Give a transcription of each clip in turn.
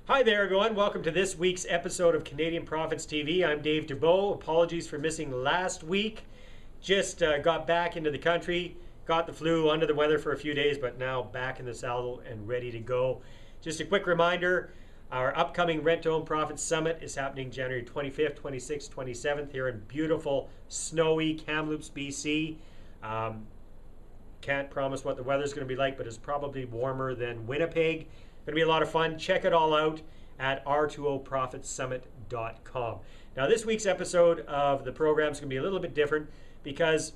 Hi there, everyone. Welcome to this week's episode of Canadian Profits TV. I'm Dave Dubeau. Apologies for missing last week. Just got back into the country, got the flu, under the weather for a few days, but now back in the saddle and ready to go. Just a quick reminder, our upcoming Rent to Own Profits Summit is happening January 25th, 26th, 27th here in beautiful, snowy Kamloops, BC. Can't promise what the weather's going to be like, but it's probably warmer than Winnipeg. Going to be a lot of fun. Check it all out at r2oprofitsummit.com. Now, this week's episode of the program is going to be a little bit different because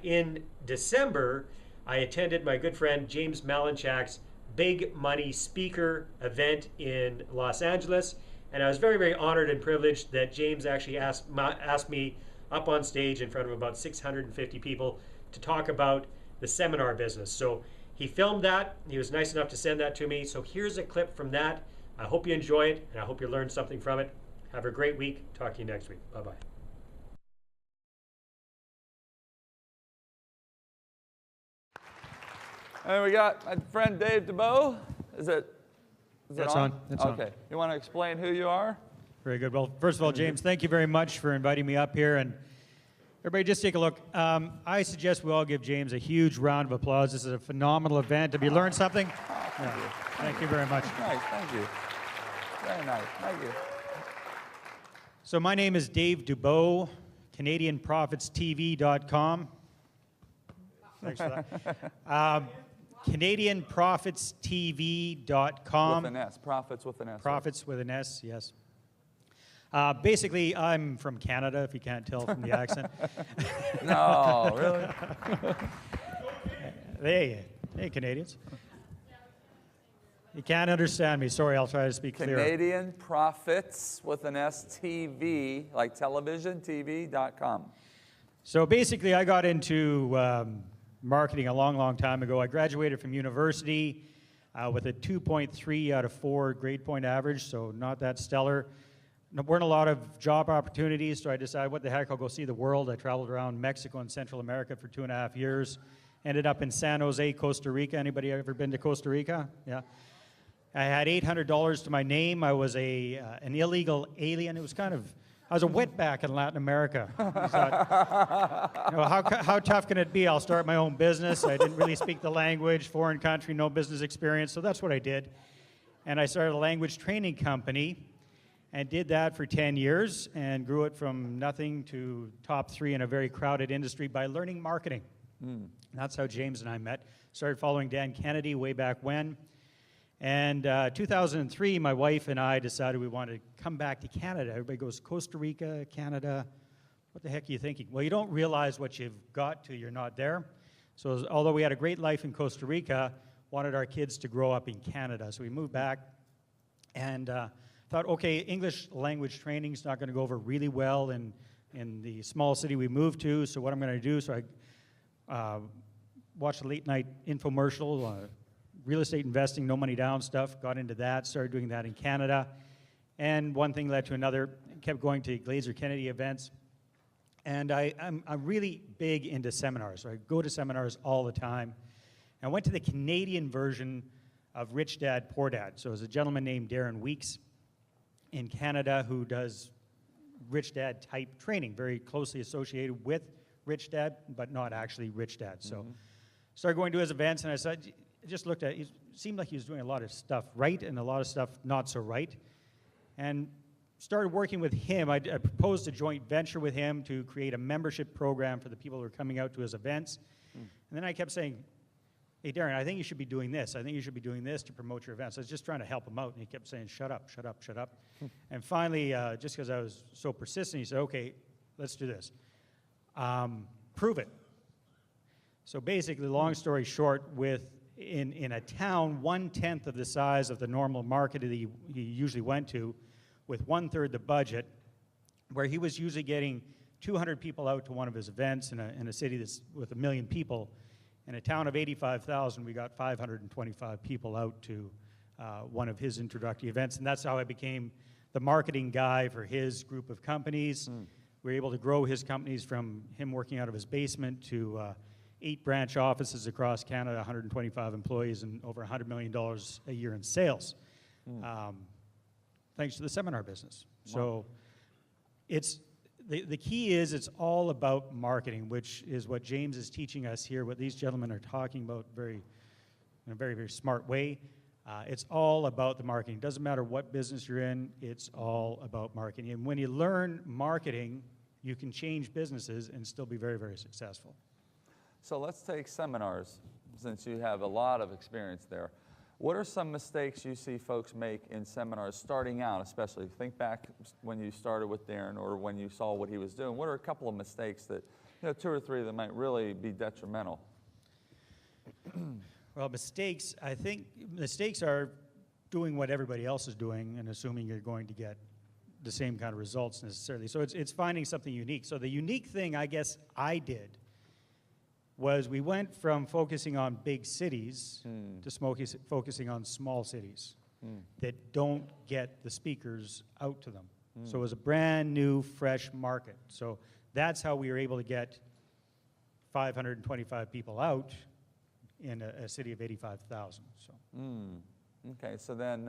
in December, I attended my good friend James Malinchak's Big Money Speaker event in Los Angeles, and I was very, very honored and privileged that James actually asked me up on stage in front of about 650 people to talk about the seminar business. So he filmed that. He was nice enough to send that to me. So here's a clip from that. I hope you enjoy it, and I hope you learned something from it. Have a great week. Talk to you next week. Bye-bye. And we got my friend Dave Dubeau. Is it That's on? on. That's okay. on. You want to explain who you are? Very good. Well, first of all, James, thank you very much for inviting me up here. And everybody, just take a look. I suggest we all give James a huge round of applause. This is a phenomenal event. Have you learned something? Thank you. Thank you very much. Nice. Thank you. Very nice. Thank you. So my name is Dave Dubeau, CanadianProfitsTV.com. Thanks for that. CanadianProfitsTV.com. With an S. Profits with an S. Profits with an S, yes. Basically, I'm from Canada, if you can't tell from the accent. No, really? Hey, Canadians. You can't understand me. Sorry, I'll try to speak clearer. Canadian Profits with an S TV, like television, TV.com. So basically, I got into marketing a long, long time ago. I graduated from university with a 2.3 out of 4 grade point average, so not that stellar. There weren't a lot of job opportunities, so I decided, what the heck, I'll go see the world. I traveled around Mexico and Central America for 2.5 years. Ended up in San Jose, Costa Rica. Anybody ever been to Costa Rica? Yeah. I had $800 to my name. I was an illegal alien. It was I was a wetback in Latin America. I thought, how tough can it be? I'll start my own business. I didn't really speak the language, foreign country, no business experience, so that's what I did. And I started a language training company and did that for 10 years and grew it from nothing to top 3 in a very crowded industry by learning marketing. That's how James and I met. Started following Dan Kennedy way back when. And 2003, my wife and I decided we wanted to come back to Canada. Everybody goes, Costa Rica, Canada, what the heck are you thinking? Well, you don't realize what you've got till you're not there. So although we had a great life in Costa Rica, wanted our kids to grow up in Canada. So we moved back and thought, okay, English language training is not going to go over really well in the small city we moved to. So what I'm going to do, so I watched a late night infomercial, real estate investing, no money down stuff, got into that, started doing that in Canada. And one thing led to another, kept going to Glazer Kennedy events. And I'm really big into seminars. So I go to seminars all the time. And I went to the Canadian version of Rich Dad, Poor Dad. So there's a gentleman named Darren Weeks in Canada who does Rich Dad type training, very closely associated with Rich Dad, but not actually Rich Dad. So started going to his events, and I just looked at it. It seemed like he was doing a lot of stuff right and a lot of stuff not so right. And started working with him. I proposed a joint venture with him to create a membership program for the people who are coming out to his events. And then I kept saying, hey, Darren, I think you should be doing this. I think you should be doing this to promote your events. I was just trying to help him out, and he kept saying, shut up, shut up, shut up. And finally, just because I was so persistent, he said, okay, let's do this. Prove it. So basically, long story short, in a town 1/10 of the size of the normal market that he usually went to, with 1/3 the budget, where he was usually getting 200 people out to one of his events in a city that's with 1 million people. In a town of 85,000, we got 525 people out to one of his introductory events, and that's how I became the marketing guy for his group of companies. We were able to grow his companies from him working out of his basement to 8 branch offices across Canada, 125 employees, and over $100 million a year in sales. thanks to the seminar business. So it's the key is it's all about marketing, which is what James is teaching us here, what these gentlemen are talking about in a very, very smart way. It's all about the marketing. Doesn't matter what business you're in, it's all about marketing. And when you learn marketing, you can change businesses and still be very, very successful. So let's take seminars, since you have a lot of experience there. What are some mistakes you see folks make in seminars starting out, especially? Think back when you started with Darren or when you saw what he was doing. What are a couple of mistakes that, 2 or 3 that might really be detrimental? Well, mistakes, I think mistakes are doing what everybody else is doing and assuming you're going to get the same kind of results necessarily. So it's finding something unique. So the unique thing I guess I did was we went from focusing on big cities to focusing on small cities that don't get the speakers out to them. So it was a brand new, fresh market. So that's how we were able to get 525 people out in a city of 85,000. So. Okay, so then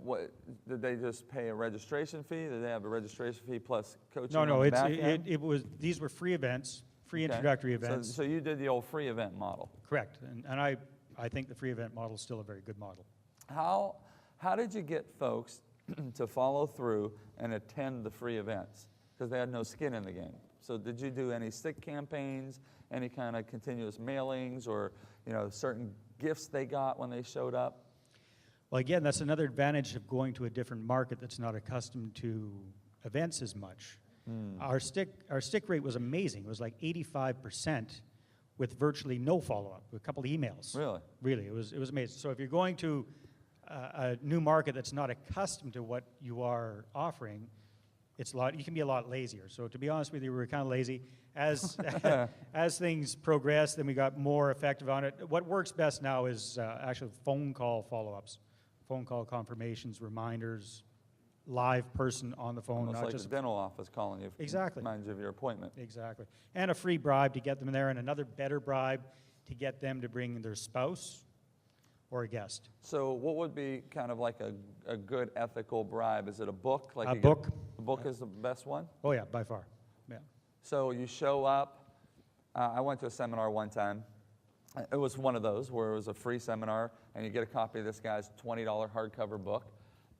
what did they just pay a registration fee? Did they have a registration fee plus coaching? No, it was these were free events, free introductory events. So you did the old free event model. Correct, and I think the free event model is still a very good model. How did you get folks to follow through and attend the free events? Because they had no skin in the game. So did you do any stick campaigns, any kind of continuous mailings, or certain gifts they got when they showed up? Well, again, that's another advantage of going to a different market that's not accustomed to events as much. Our stick rate was amazing. It was like 85% with virtually no follow-up, a couple of emails. Really? Really, it was amazing. So if you're going to a new market that's not accustomed to what you are offering, you can be a lot lazier. So to be honest with you, we were kind of lazy. As things progressed, then we got more effective on it. What works best now is actually phone call follow-ups, phone call confirmations, reminders, live person on the phone. Almost not like just the dental office calling you. Exactly. Reminds you of your appointment. Exactly. And a free bribe to get them there, and another better bribe to get them to bring their spouse or a guest. So what would be kind of like a good ethical bribe? Is it a book? Like A book. A book is the best one? Oh, yeah, by far. Yeah. So you show up. I went to a seminar one time. It was one of those where it was a free seminar, and you get a copy of this guy's $20 hardcover book.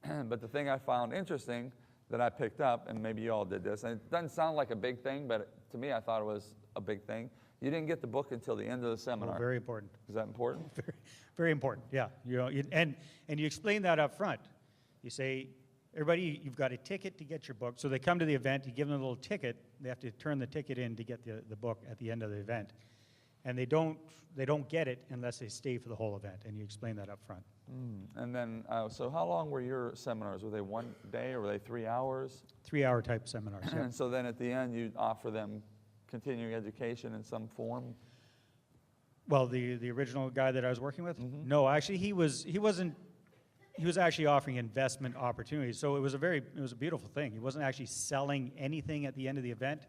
But the thing I found interesting that I picked up, and maybe you all did this, and it doesn't sound like a big thing, but to me I thought it was a big thing. You didn't get the book until the end of the seminar. Oh, very important. Is that important? Very, very important, yeah. And you explain that up front. You say, everybody, you've got a ticket to get your book. So they come to the event, you give them a little ticket. They have to turn the ticket in to get the book at the end of the event. And they don't get it unless they stay for the whole event, and you explain that up front. And then, so how long were your seminars? Were they 1 day or were they 3 hours? 3-hour type seminars, yeah. And so then at the end, you offer them continuing education in some form? Well, the original guy that I was working with? No, actually he was actually offering investment opportunities. So it was a beautiful thing. He wasn't actually selling anything at the end of the event.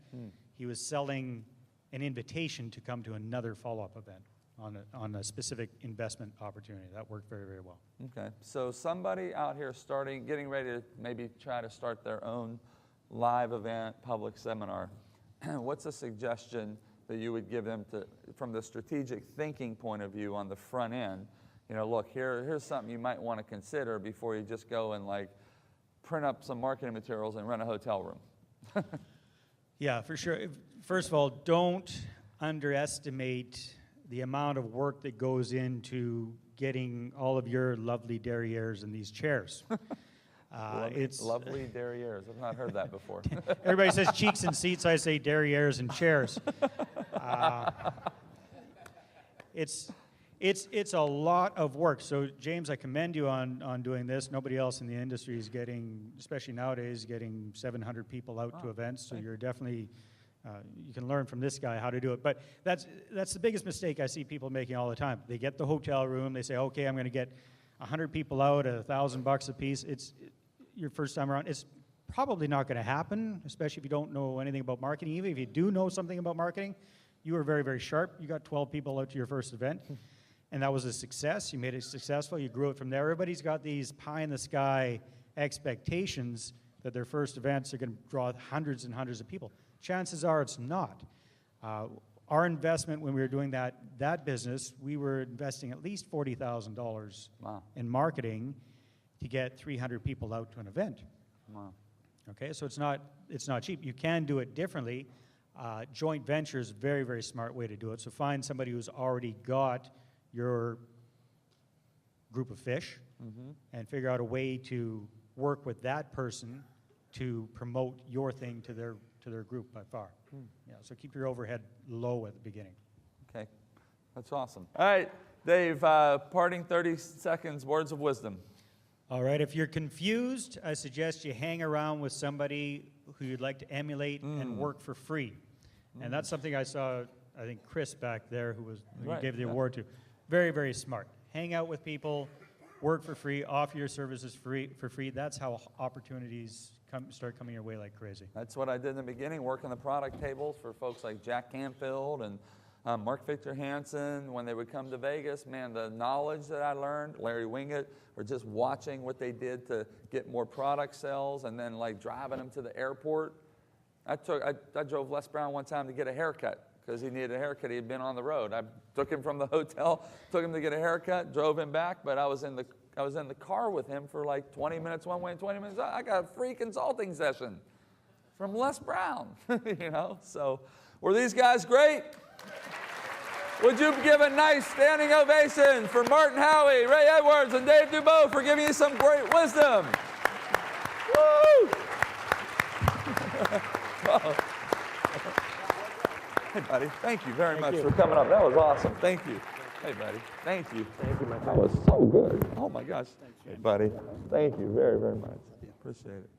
He was selling an invitation to come to another follow-up event on a specific investment opportunity. That worked very, very well. Okay, so somebody out here getting ready to maybe try to start their own live event, public seminar, what's a suggestion that you would give them from the strategic thinking point of view on the front end? Look, here's something you might want to consider before you just go and print up some marketing materials and rent a hotel room. Yeah, for sure. First of all, don't underestimate the amount of work that goes into getting all of your lovely derrieres in these chairs. Lovely derrieres. I've not heard that before. Everybody says cheeks and seats. I say derrieres and chairs. It's a lot of work. So, James, I commend you on doing this. Nobody else in the industry is getting, especially nowadays, getting 700 people out to events. So you're definitely, you can learn from this guy how to do it. But that's the biggest mistake I see people making all the time. They get the hotel room. They say, okay, I'm going to get 100 people out at $1,000 a piece. It's your first time around. It's probably not going to happen, especially if you don't know anything about marketing. Even if you do know something about marketing, you were very, very sharp. You got 12 people out to your first event. and that was a success. You made it successful. You grew it from there. Everybody's got these pie-in-the-sky expectations that their first events are going to draw hundreds and hundreds of people. Chances are it's not. Our investment when we were doing that business, we were investing at least $40,000 Wow. in marketing to get 300 people out to an event. Wow. Okay, so it's not cheap. You can do it differently. Joint venture is a very, very smart way to do it. So find somebody who's already got your group of fish and figure out a way to work with that person to promote your thing to their group by far. Yeah, so keep your overhead low at the beginning. Okay, that's awesome. All right, Dave, parting 30 seconds, words of wisdom. All right, if you're confused, I suggest you hang around with somebody who you'd like to emulate and work for free. And that's something I saw, I think Chris back there, who you gave the award to. Very, very smart. Hang out with people, work for free, offer your services for free. That's how opportunities start coming your way like crazy. That's what I did in the beginning, working the product tables for folks like Jack Canfield and Mark Victor Hansen. When they would come to Vegas, man, the knowledge that I learned, Larry Winget, or just watching what they did to get more product sales and then like driving them to the airport. I drove Les Brown one time to get a haircut because he needed a haircut. He had been on the road. I took him from the hotel, took him to get a haircut, drove him back, but I was in the car with him for like 20 minutes one way and 20 minutes. I got a free consulting session from Les Brown, you know? So were these guys great? Would you give a nice standing ovation for Martin Howie, Ray Edwards, and Dave Dubois for giving you some great wisdom? Woo! Hey, buddy, thank you very much for coming up. That was awesome. Thank you. Hey, buddy, thank you. Thank you, my friend. That was so good. Oh, my gosh. Hey, buddy, thank you very, very much. Appreciate it.